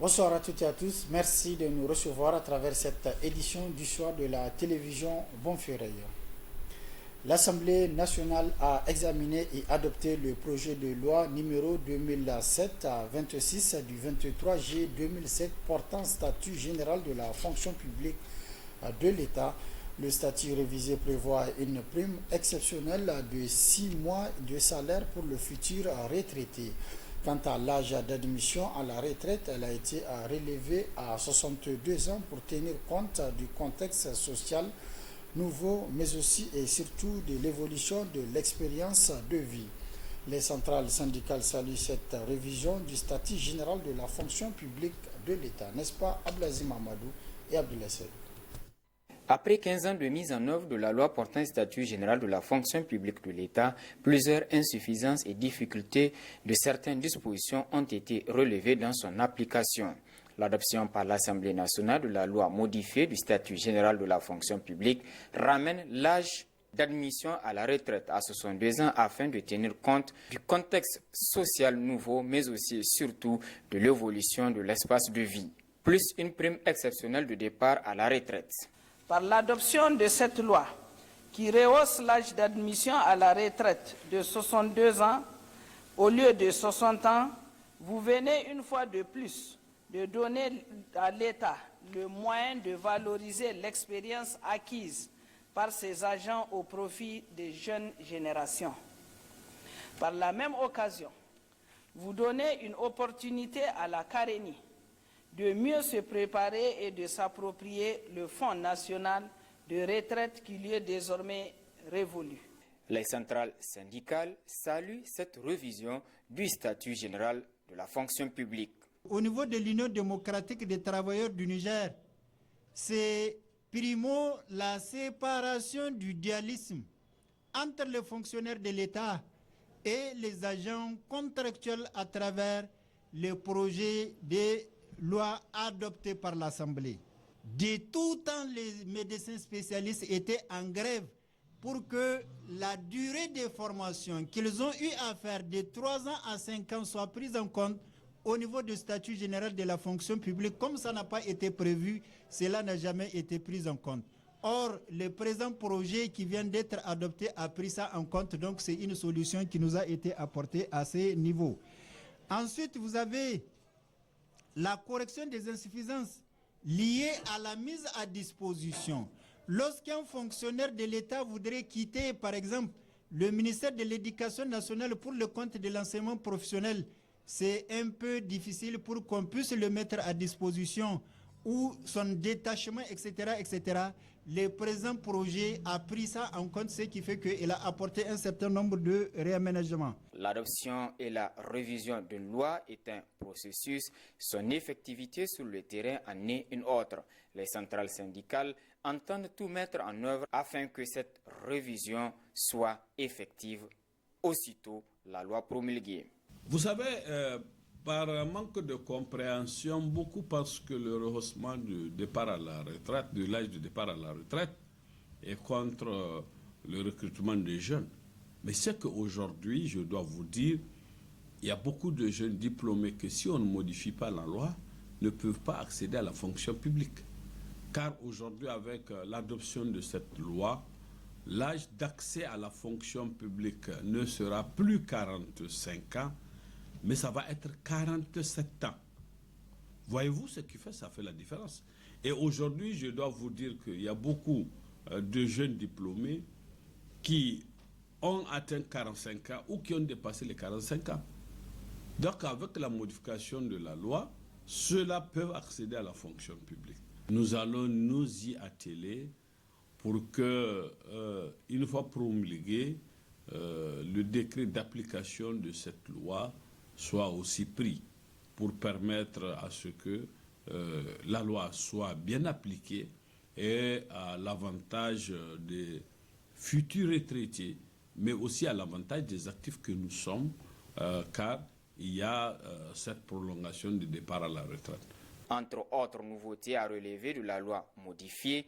Bonsoir à toutes et à tous. Merci de nous recevoir à travers cette édition du soir de la télévision Bonferré. L'Assemblée nationale a examiné et adopté le projet de loi numéro 2007-26 du 23 juillet 2007 portant statut général de la fonction publique de l'État. Le statut révisé prévoit une prime exceptionnelle de 6 mois de salaire pour le futur retraité. Quant à l'âge d'admission à la retraite, elle a été relevée à 62 ans pour tenir compte du contexte social nouveau, mais aussi et surtout de l'évolution de l'expérience de vie. Les centrales syndicales saluent cette révision du statut général de la fonction publique de l'État, n'est-ce pas, Abdelaziz Amadou et Abdoulaye Seydou? Après 15 ans de mise en œuvre de la loi portant statut général de la fonction publique de l'État, plusieurs insuffisances et difficultés de certaines dispositions ont été relevées dans son application. L'adoption par l'Assemblée nationale de la loi modifiée du statut général de la fonction publique ramène l'âge d'admission à la retraite à 62 ans afin de tenir compte du contexte social nouveau, mais aussi et surtout de l'évolution de l'espace de vie, plus une prime exceptionnelle de départ à la retraite. Par l'adoption de cette loi, qui rehausse l'âge d'admission à la retraite de 62 ans au lieu de 60 ans, vous venez une fois de plus de donner à l'État le moyen de valoriser l'expérience acquise par ses agents au profit des jeunes générations. Par la même occasion, vous donnez une opportunité à la Carénie de mieux se préparer et de s'approprier le Fonds national de retraite qui lui est désormais révolu. Les centrales syndicales saluent cette révision du statut général de la fonction publique. Au niveau de l'Union démocratique des travailleurs du Niger, c'est primo la séparation du dualisme entre les fonctionnaires de l'État et les agents contractuels à travers les projets de loi adoptée par l'Assemblée. De tout temps, les médecins spécialistes étaient en grève pour que la durée des formations qu'ils ont eu à faire de 3 ans à 5 ans soit prise en compte au niveau du statut général de la fonction publique. Comme ça n'a pas été prévu, cela n'a jamais été pris en compte. Or, le présent projet qui vient d'être adopté a pris ça en compte, donc c'est une solution qui nous a été apportée à ce niveau. Ensuite, vous avez la correction des insuffisances liées à la mise à disposition. Lorsqu'un fonctionnaire de l'État voudrait quitter, par exemple, le ministère de l'Éducation nationale pour le compte de l'enseignement professionnel, c'est un peu difficile pour qu'on puisse le mettre à disposition ou son détachement, etc., etc. Le présent projet a pris ça en compte, ce qui fait qu'il a apporté un certain nombre de réaménagements. L'adoption et la révision d'une loi est un processus. Son effectivité sur le terrain en est une autre. Les centrales syndicales entendent tout mettre en œuvre afin que cette révision soit effective aussitôt la loi promulguée. Vous savez, par manque de compréhension, beaucoup pensent que le rehaussement du départ à la retraite, de l'âge de départ à la retraite, est contre le recrutement des jeunes. Mais c'est qu'aujourd'hui, je dois vous dire, il y a beaucoup de jeunes diplômés que si on ne modifie pas la loi, ne peuvent pas accéder à la fonction publique. Car aujourd'hui, avec l'adoption de cette loi, l'âge d'accès à la fonction publique ne sera plus 45 ans, mais ça va être 47 ans. Voyez-vous ce qui fait, ça fait la différence. Et aujourd'hui, je dois vous dire qu'il y a beaucoup de jeunes diplômés qui ont atteint 45 ans ou qui ont dépassé les 45 ans. Donc, avec la modification de la loi, ceux-là peuvent accéder à la fonction publique. Nous allons nous y atteler pour que, une fois promulgué, le décret d'application de cette loi soit aussi pris pour permettre à ce que la loi soit bien appliquée et à l'avantage des futurs retraités, mais aussi à l'avantage des actifs que nous sommes, car il y a cette prolongation du départ à la retraite. Entre autres nouveautés à relever de la loi modifiée,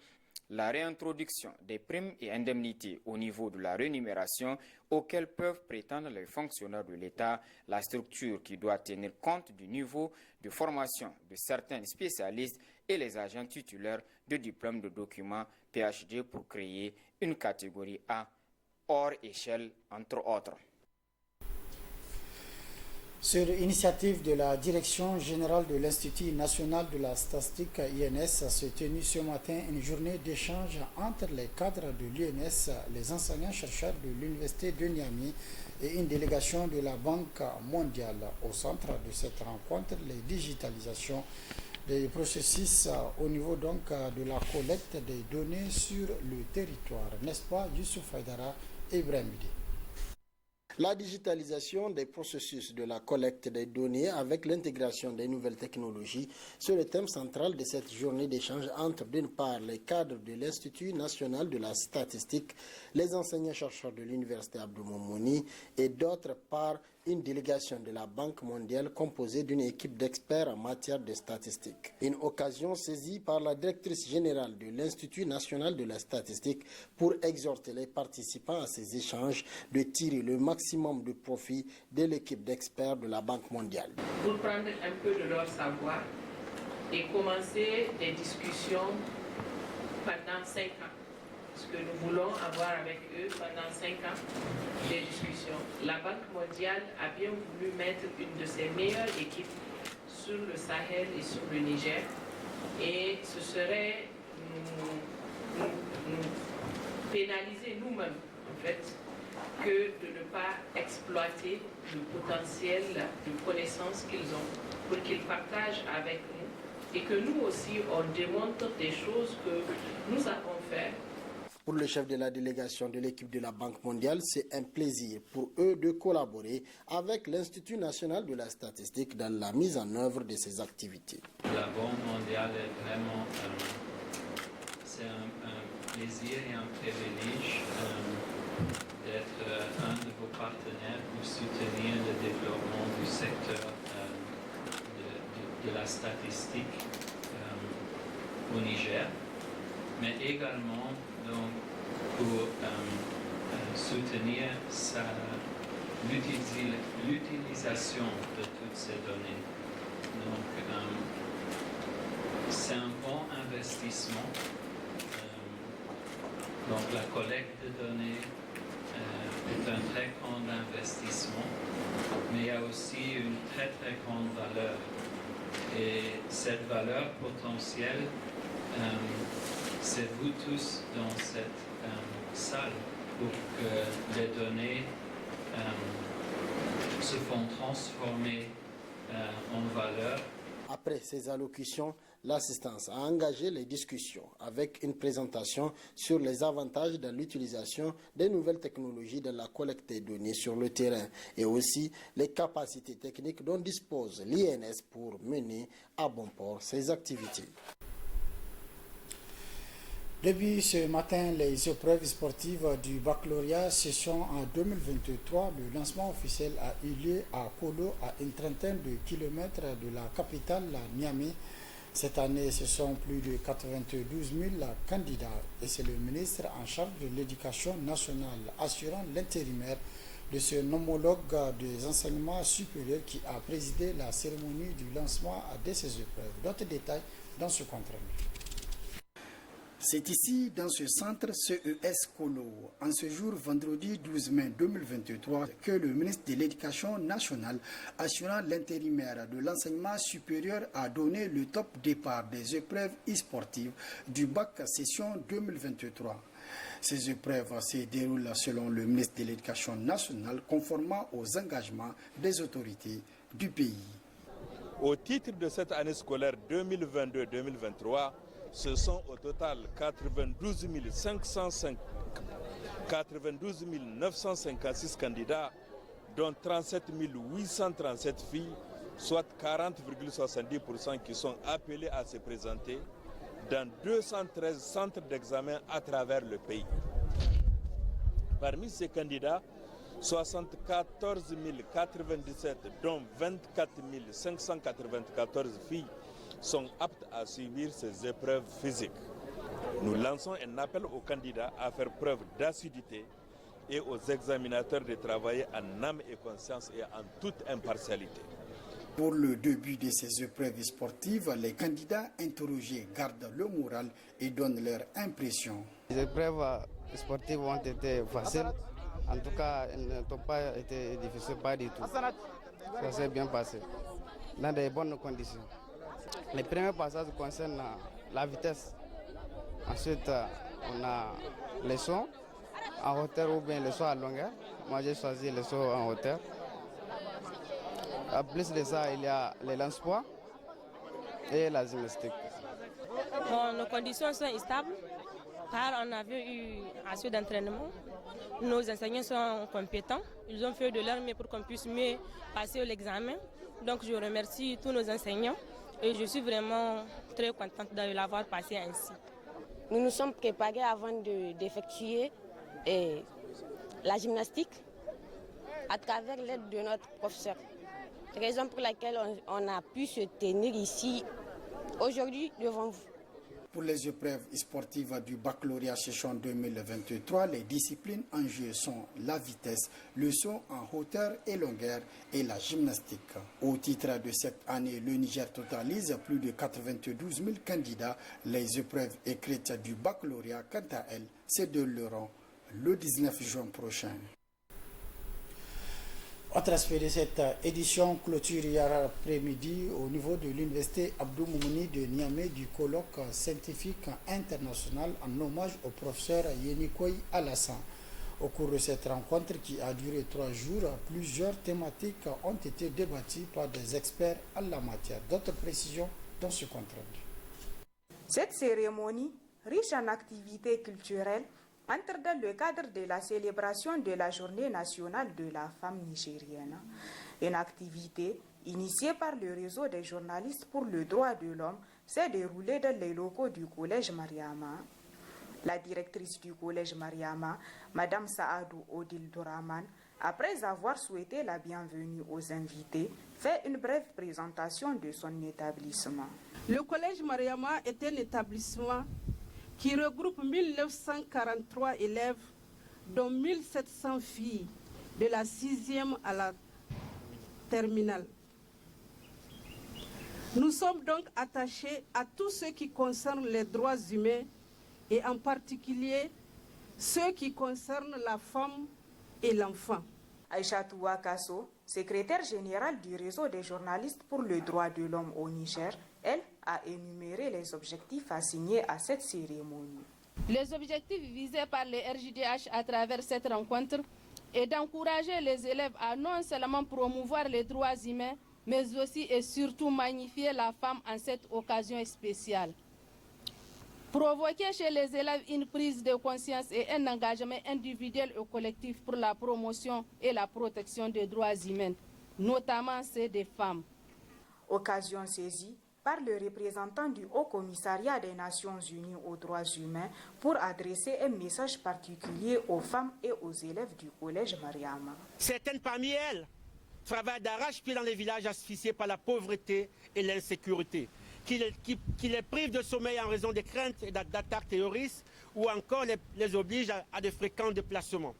la réintroduction des primes et indemnités au niveau de la rémunération auxquelles peuvent prétendre les fonctionnaires de l'État, la structure qui doit tenir compte du niveau de formation de certains spécialistes et les agents titulaires de diplômes de documents PhD pour créer une catégorie A hors échelle, entre autres. Sur initiative de la Direction générale de l'Institut national de la statistique INS, s'est tenue ce matin une journée d'échange entre les cadres de l'INS, les enseignants-chercheurs de l'Université de Niamey et une délégation de la Banque mondiale. Au centre de cette rencontre, les digitalisations des processus au niveau donc de la collecte des données sur le territoire. N'est-ce pas, Youssouf Haïdara et Ibrahim Bidi? La digitalisation des processus de la collecte des données avec l'intégration des nouvelles technologies, c'est le thème central de cette journée d'échange entre, d'une part, les cadres de l'Institut national de la statistique, les enseignants-chercheurs de l'Université Abdou Moumouni et d'autre part, une délégation de la Banque mondiale composée d'une équipe d'experts en matière de statistiques. Une occasion saisie par la directrice générale de l'Institut national de la statistique pour exhorter les participants à ces échanges de tirer le maximum de profit de l'équipe d'experts de la Banque mondiale. Pour prendre un peu de leur savoir et commencer des discussions pendant 5 ans. Ce que nous voulons avoir avec eux pendant 5 ans, des discussions. La Banque mondiale a bien voulu mettre une de ses meilleures équipes sur le Sahel et sur le Niger. Et ce serait nous pénaliser nous-mêmes, en fait, que de ne pas exploiter le potentiel de connaissances qu'ils ont pour qu'ils partagent avec nous et que nous aussi, on démontre des choses que nous avons faites. Pour le chef de la délégation de l'équipe de la Banque mondiale, c'est un plaisir pour eux de collaborer avec l'Institut national de la statistique dans la mise en œuvre de ces activités. La Banque mondiale est vraiment c'est un plaisir et un privilège d'être un de vos partenaires pour soutenir le développement du secteur de la statistique au Niger, mais également donc, pour soutenir l'utilisation de toutes ces données. Donc, c'est un bon investissement. Donc, la collecte de données est un très grand investissement, mais il y a aussi une très très grande valeur. Et cette valeur potentielle, c'est vous tous dans cette salle pour que les données se font transformer en valeur. Après ces allocutions, l'assistance a engagé les discussions avec une présentation sur les avantages de l'utilisation des nouvelles technologies dans la collecte des données sur le terrain et aussi les capacités techniques dont dispose l'INS pour mener à bon port ses activités. Depuis ce matin, les épreuves sportives du baccalauréat session en 2023, le lancement officiel a eu lieu à Kolo, à une trentaine de kilomètres de la capitale, Niamey. Cette année, ce sont plus de 92 000 candidats et c'est le ministre en charge de l'éducation nationale assurant l'intérimaire de ce homologue des enseignements supérieurs qui a présidé la cérémonie du lancement de ces épreuves. D'autres détails dans ce compte-rendu. C'est ici, dans ce centre CES Kolo, en ce jour vendredi 12 mai 2023, que le ministre de l'Éducation nationale assurant l'intérimaire de l'enseignement supérieur a donné le top départ des épreuves e-sportives du bac session 2023. Ces épreuves se déroulent selon le ministre de l'Éducation nationale, conformément aux engagements des autorités du pays. Au titre de cette année scolaire 2022-2023, ce sont au total 92 956 candidats, dont 37 837 filles, soit 40,70% qui sont appelés à se présenter dans 213 centres d'examen à travers le pays. Parmi ces candidats, 74 097, dont 24 594 filles, sont aptes à subir ces épreuves physiques. Nous lançons un appel aux candidats à faire preuve d'assiduité et aux examinateurs de travailler en âme et conscience et en toute impartialité. Pour le début de ces épreuves sportives, les candidats interrogés gardent le moral et donnent leur impression. Les épreuves sportives ont été faciles. En tout cas, elles n'ont pas été difficiles, pas du tout. Ça s'est bien passé, dans de bonnes conditions. Les premiers passages concernent la vitesse. Ensuite, on a les sauts en hauteur ou bien les sauts à longueur. Moi, j'ai choisi les sauts en hauteur. En plus de ça, il y a les lance-poids et la gymnastique. Bon, nos conditions sont stables car on avait eu assez d'entraînement. Nos enseignants sont compétents. Ils ont fait de leur mieux pour qu'on puisse mieux passer l'examen. Donc je remercie tous nos enseignants et je suis vraiment très contente de l'avoir passé ainsi. Nous nous sommes préparés avant d'effectuer la gymnastique à travers l'aide de notre professeur. Raison pour laquelle on a pu se tenir ici aujourd'hui devant vous. Pour les épreuves sportives du baccalauréat session 2023, les disciplines en jeu sont la vitesse, le saut en hauteur et longueur et la gymnastique. Au titre de cette année, le Niger totalise plus de 92 000 candidats. Les épreuves écrites du baccalauréat, quant à elles, se dérouleront le 19 juin prochain. Autre aspect de cette édition, clôture hier après-midi au niveau de l'université Abdou Moumouni de Niamey du colloque scientifique international en hommage au professeur Yenikoy Alassane. Au cours de cette rencontre qui a duré 3 jours, plusieurs thématiques ont été débattues par des experts en la matière. D'autres précisions dans ce compte rendu. Cette cérémonie, riche en activités culturelles, entre dans le cadre de la célébration de la Journée nationale de la femme nigérienne, une activité initiée par le réseau des journalistes pour le droit de l'homme s'est déroulée dans les locaux du collège Mariama. La directrice du collège Mariama, Madame Saadou Odil Doraman, après avoir souhaité la bienvenue aux invités, fait une brève présentation de son établissement. Le collège Mariama est un établissement qui regroupe 1943 élèves, dont 1700 filles, de la 6e à la terminale. Nous sommes donc attachés à tout ce qui concerne les droits humains et en particulier ceux qui concernent la femme et l'enfant. Aïchatou Wakasso, secrétaire générale du réseau des journalistes pour le droit de l'homme au Niger, elle a énuméré les objectifs assignés à cette cérémonie. Les objectifs visés par les RJDH à travers cette rencontre est d'encourager les élèves à non seulement promouvoir les droits humains, mais aussi et surtout magnifier la femme en cette occasion spéciale. Provoquer chez les élèves une prise de conscience et un engagement individuel et collectif pour la promotion et la protection des droits humains, notamment ceux des femmes. Occasion saisie par le représentant du Haut Commissariat des Nations Unies aux droits humains pour adresser un message particulier aux femmes et aux élèves du collège Mariama. Certaines parmi elles travaillent d'arrache-pied dans les villages asphyxiés par la pauvreté et l'insécurité, qui les privent de sommeil en raison des craintes d'attaques terroristes ou encore les obligent à de fréquents déplacements.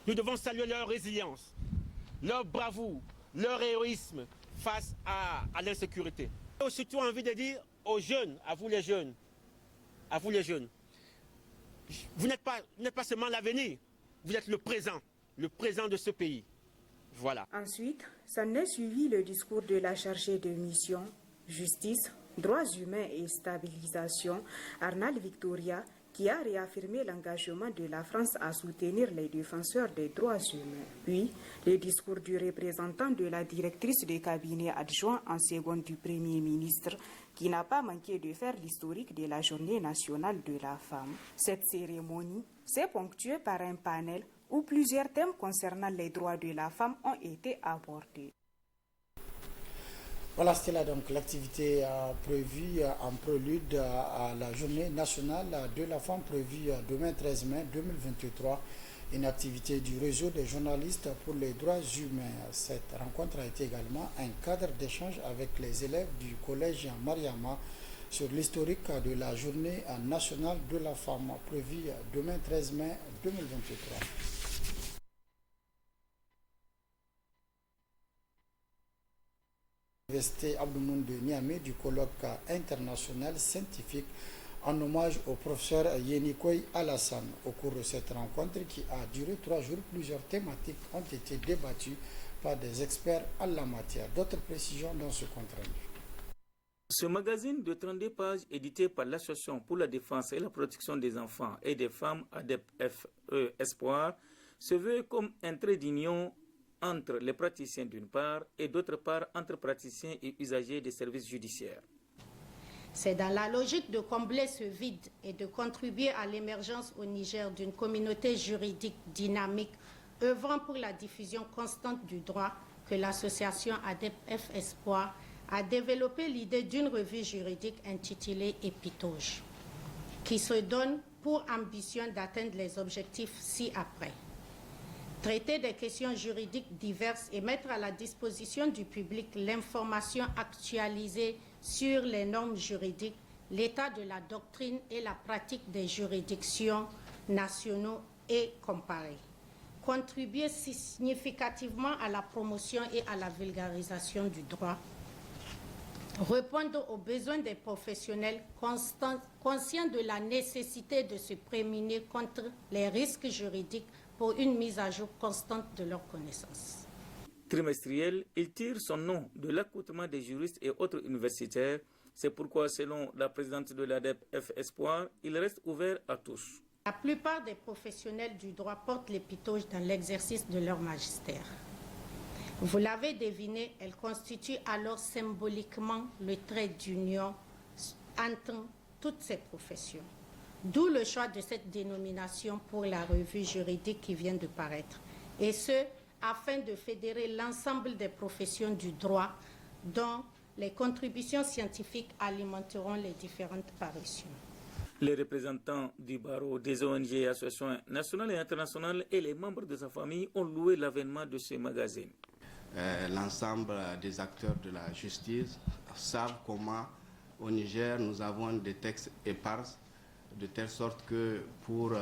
Nous devons saluer leur résilience, leur bravoure, leur héroïsme face à l'insécurité. J'ai surtout envie de dire aux jeunes, à vous les jeunes, vous n'êtes pas seulement l'avenir, vous êtes le présent de ce pays. Voilà. Ensuite, s'en est suivi le discours de la chargée de mission, justice, droits humains et stabilisation, Arnal Victoria, qui a réaffirmé l'engagement de la France à soutenir les défenseurs des droits humains. Puis, le discours du représentant de la directrice de cabinet adjoint en seconde du Premier ministre, qui n'a pas manqué de faire l'historique de la Journée nationale de la femme. Cette cérémonie s'est ponctuée par un panel où plusieurs thèmes concernant les droits de la femme ont été abordés. Voilà, c'était là donc l'activité prévue en prélude à la journée nationale de la femme prévue demain 13 mai 2023, une activité du réseau des journalistes pour les droits humains. Cette rencontre a été également un cadre d'échange avec les élèves du collège Mariama sur l'historique de la journée nationale de la femme prévue demain 13 mai 2023. L'Université Abdoumoun de Niamey du colloque international scientifique en hommage au professeur Yenikoy Alassane. Au cours de cette rencontre qui a duré 3 jours, plusieurs thématiques ont été débattues par des experts en la matière. D'autres précisions dans ce compte rendu. Ce magazine de 32 pages édité par l'Association pour la défense et la protection des enfants et des femmes ADEP-FE Espoir se veut comme un trait d'union entre les praticiens d'une part et d'autre part entre praticiens et usagers des services judiciaires. C'est dans la logique de combler ce vide et de contribuer à l'émergence au Niger d'une communauté juridique dynamique œuvrant pour la diffusion constante du droit que l'association ADEP-FE Espoir a développé l'idée d'une revue juridique intitulée Épitoge, qui se donne pour ambition d'atteindre les objectifs ci-après. Traiter des questions juridiques diverses et mettre à la disposition du public l'information actualisée sur les normes juridiques, l'état de la doctrine et la pratique des juridictions nationaux et comparées. Contribuer significativement à la promotion et à la vulgarisation du droit. Répondre aux besoins des professionnels conscients de la nécessité de se prémunir contre les risques juridiques pour une mise à jour constante de leurs connaissances. Trimestriel, il tire son nom de l'accoutrement des juristes et autres universitaires. C'est pourquoi, selon la présidente de l'ADEP-FE Espoir, il reste ouvert à tous. La plupart des professionnels du droit portent l'épitoge dans l'exercice de leur magistère. Vous l'avez deviné, elle constitue alors symboliquement le trait d'union entre toutes ces professions. D'où le choix de cette dénomination pour la revue juridique qui vient de paraître. Et ce, afin de fédérer l'ensemble des professions du droit dont les contributions scientifiques alimenteront les différentes parutions. Les représentants du barreau, des ONG et associations nationales et internationales et les membres de sa famille ont loué l'avènement de ce magazine. L'ensemble des acteurs de la justice savent comment au Niger nous avons des textes épars, de telle sorte que pour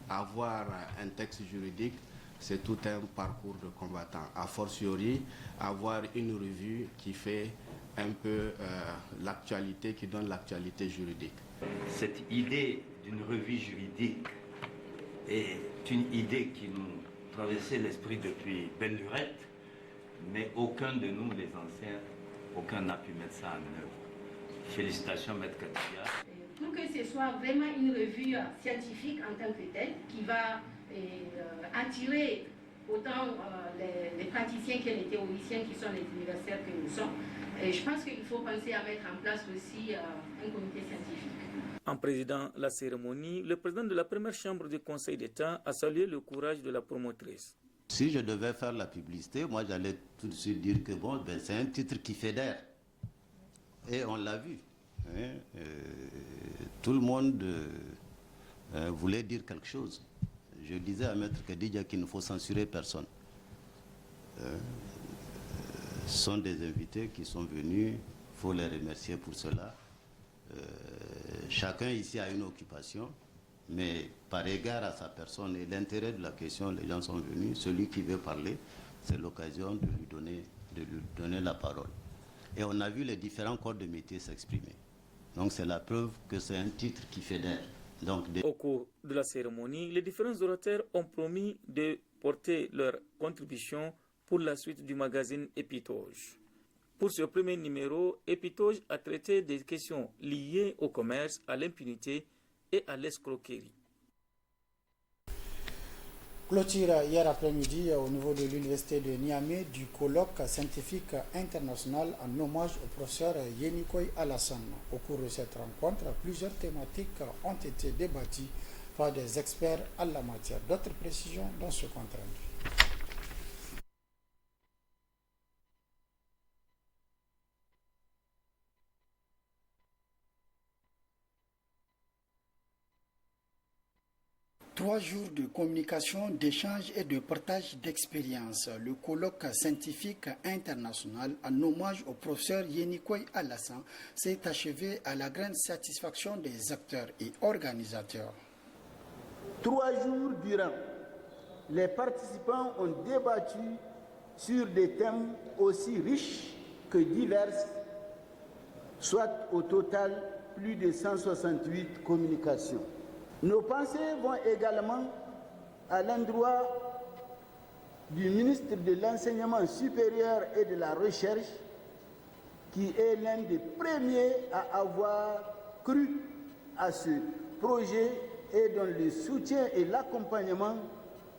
avoir un texte juridique, c'est tout un parcours de combattant. A fortiori, avoir une revue qui fait un peu l'actualité, qui donne l'actualité juridique. Cette idée d'une revue juridique est une idée qui nous traversait l'esprit depuis belle lurette, mais aucun de nous, les anciens, aucun n'a pu mettre ça en œuvre. Félicitations, Maître Katia. Pour que ce soit vraiment une revue scientifique en tant que telle, qui va attirer autant les praticiens que les théoriciens qui sont les universitaires que nous sommes. Et je pense qu'il faut penser à mettre en place aussi un comité scientifique. En présidant la cérémonie, le président de la première chambre du Conseil d'État a salué le courage de la promotrice. Si je devais faire la publicité, moi j'allais tout de suite dire que bon, c'est un titre qui fédère. Et on l'a vu. Hein, tout le monde voulait dire quelque chose. Je disais à Maître Kadidja qu'il ne faut censurer personne. Ce sont des invités qui sont venus, il faut les remercier pour cela. Chacun ici a une occupation, mais par égard à sa personne et l'intérêt de la question, les gens sont venus. Celui qui veut parler, c'est l'occasion de lui donner la parole. Et on a vu les différents corps de métier s'exprimer. Donc c'est la preuve que c'est un titre qui fédère. Au cours de la cérémonie, les différents orateurs ont promis de porter leur contribution pour la suite du magazine Épitoge. Pour ce premier numéro, Épitoge a traité des questions liées au commerce, à l'impunité et à l'escroquerie. Clôture hier après-midi au niveau de l'université de Niamey du colloque scientifique international en hommage au professeur Yenikoy Alassane. Au cours de cette rencontre, plusieurs thématiques ont été débattues par des experts en la matière. D'autres précisions dans ce compte rendu. 3 jours de communication, d'échange et de partage d'expériences. Le colloque scientifique international en hommage au professeur Yenikoy Alassane s'est achevé à la grande satisfaction des acteurs et organisateurs. 3 jours durant, les participants ont débattu sur des thèmes aussi riches que divers, soit au total plus de 168 communications. Nos pensées vont également à l'endroit du ministre de l'Enseignement supérieur et de la Recherche, qui est l'un des premiers à avoir cru à ce projet et dont le soutien et l'accompagnement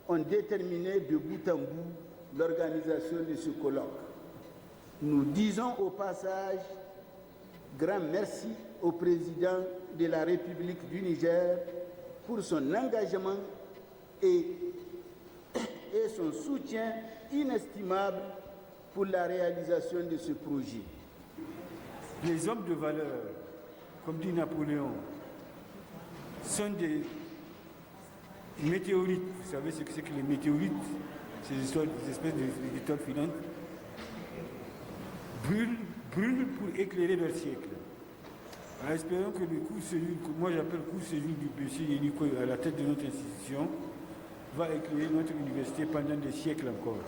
ont déterminé de bout en bout l'organisation de ce colloque. Nous disons au passage grand merci au président de la République du Niger pour son engagement et son soutien inestimable pour la réalisation de ce projet. Les hommes de valeur, comme dit Napoléon, sont des météorites. Vous savez ce que c'est que les météorites? Ces espèces d'étoiles filantes brûlent pour éclairer leur siècle. Alors, espérons que le court séjour, que moi j'appelle court séjour du monsieur Yenikoy à la tête de notre institution, va éclairer notre université pendant des siècles encore.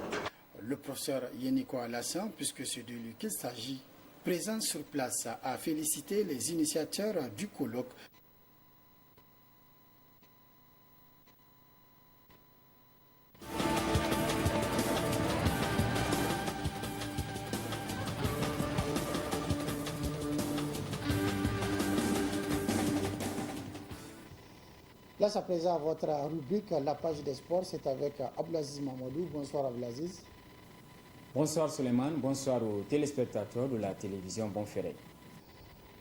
Le professeur Yenikoy Alassane, puisque c'est de lui qu'il s'agit, présent sur place, a félicité les initiateurs du colloque. Place à présent à votre rubrique, la page des sports, c'est avec Abdelaziz Mamadou. Bonsoir Abdelaziz. Bonsoir Suleiman, bonsoir aux téléspectateurs de la télévision Bonferré.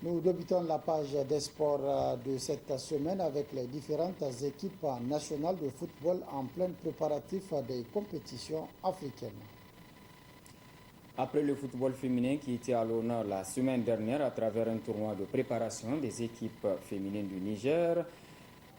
Nous débutons la page des sports de cette semaine avec les différentes équipes nationales de football en plein préparatif des compétitions africaines. Après le football féminin qui était à l'honneur la semaine dernière à travers un tournoi de préparation des équipes féminines du Niger,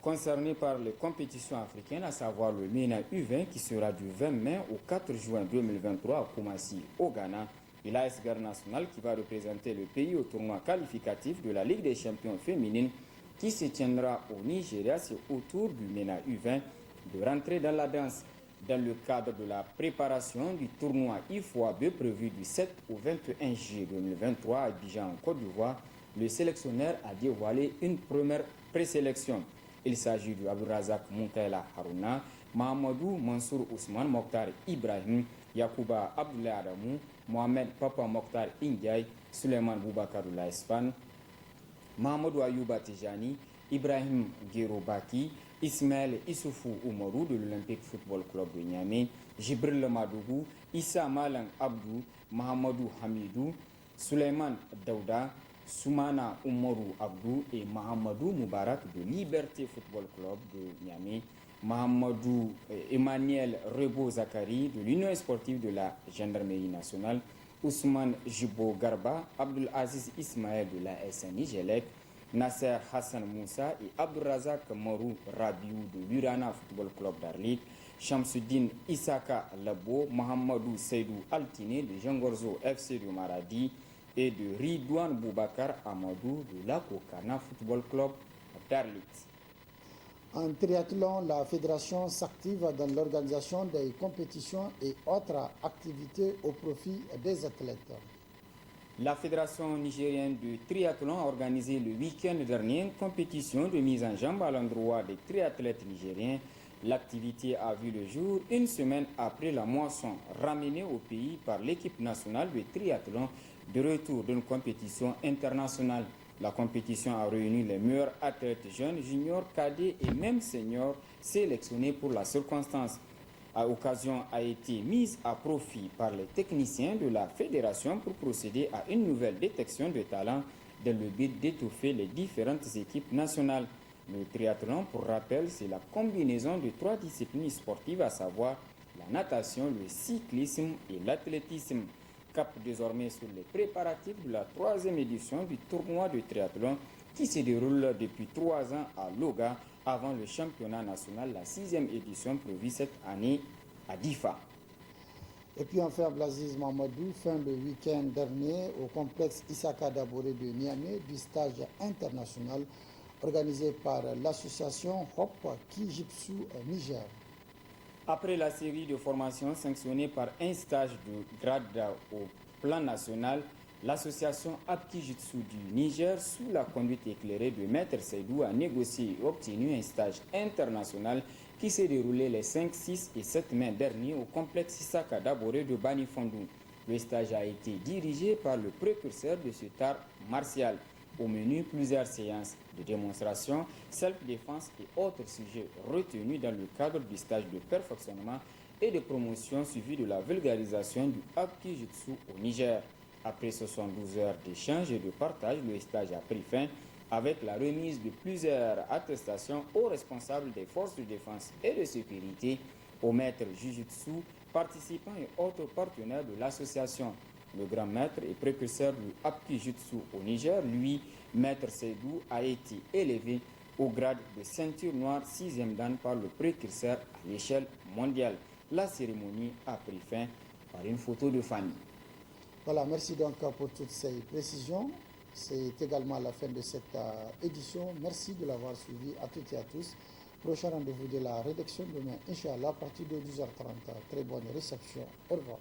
concerné par les compétitions africaines, à savoir le MENA U20 qui sera du 20 mai au 4 juin 2023 à Koumassi au Ghana, et l'AS Garde nationale qui va représenter le pays au tournoi qualificatif de la Ligue des champions féminines qui se tiendra au Nigeria. C'est autour du MENA U20 de rentrer dans la danse. Dans le cadre de la préparation du tournoi IFOAB prévu du 7 au 21 juillet 2023 à Abidjan en Côte d'Ivoire, le sélectionneur a dévoilé une première présélection. Il s'agit de Abourazak Munkaila Haruna, Mahamadou Mansour Ousmane Mokhtar Ibrahim, Yakouba Abdoulaye Adamou, Mohamed Papa Mokhtar Indiaye, Suleiman Boubacar de l'ASFAN, Mahamadou Ayouba Tijani, Ibrahim Gero Baki, Ismaël Issoufou Oumarou de l'Olympique Football Club de Niamey, Jibril Madougou, Issa Malang Abdou, Mahamadou Hamidou, Suleiman Daouda, Soumana Oumarou Abdou et Mahamadou Moubarak de Liberté Football Club de Niamey, Mahamadou Emmanuel Rebo Zakari de l'Union sportive de la Gendarmerie nationale, Ousmane Jibo Garba, Abdul Aziz Ismaël de la SNI Gelec, Nasser Hassan Moussa et Abdourazak Morou Rabiou de l'Urana Football Club d'Arlit, Shamsuddin Isaka Labo, Mahamadou Seydou Altine de Jangorzo FC de Maradi et de Ridouane Boubacar Amadou de l'Akokana Football Club d'Arlit. En triathlon, la fédération s'active dans l'organisation des compétitions et autres activités au profit des athlètes. La fédération nigérienne de triathlon a organisé le week-end dernier une compétition de mise en jambe à l'endroit des triathlètes nigériens. L'activité a vu le jour une semaine après la moisson ramenée au pays par l'équipe nationale de triathlon de retour d'une compétition internationale. La compétition a réuni les meilleurs athlètes jeunes, juniors, cadets et même seniors sélectionnés pour la circonstance. L'occasion a été mise à profit par les techniciens de la fédération pour procéder à une nouvelle détection de talents dans le but d'étouffer les différentes équipes nationales. Le triathlon, pour rappel, c'est la combinaison de 3 disciplines sportives, à savoir la natation, le cyclisme et l'athlétisme. Cap désormais sur les préparatifs de la 3e édition du tournoi de triathlon qui se déroule depuis 3 ans à Loga avant le championnat national, la 6e édition prévue cette année à Difa. Et puis enfin, Blaziz Mamadou, fin le week-end dernier au complexe Isaka Daboré de Niamey du stage international organisé par l'association Hop Kijitsu Niger. Après la série de formations sanctionnées par un stage de grade au plan national, l'association Apkijitsu du Niger, sous la conduite éclairée de Maître Seydou, a négocié et obtenu un stage international qui s'est déroulé les 5, 6 et 7 mai dernier au complexe Isaka Daboré de Bani Fondou. Le stage a été dirigé par le précurseur de cet art martial. Au menu, plusieurs séances de démonstration, self-défense et autres sujets retenus dans le cadre du stage de perfectionnement et de promotion suivi de la vulgarisation du Apkijitsu au Niger. Après 72 heures d'échange et de partage, le stage a pris fin avec la remise de plusieurs attestations aux responsables des forces de défense et de sécurité, aux maîtres Jujutsu, participants et autres partenaires de l'association. Le grand maître et précurseur du Apkijitsu au Niger, lui, Maître Seydou, a été élevé au grade de ceinture noire 6e dan par le précurseur à l'échelle mondiale. La cérémonie a pris fin par une photo de famille. Voilà, merci donc pour toutes ces précisions. C'est également la fin de cette édition. Merci de l'avoir suivi à toutes et à tous. Prochain rendez-vous de la rédaction demain, Inch'Allah, à partir de 12h30. Très bonne réception. Au revoir.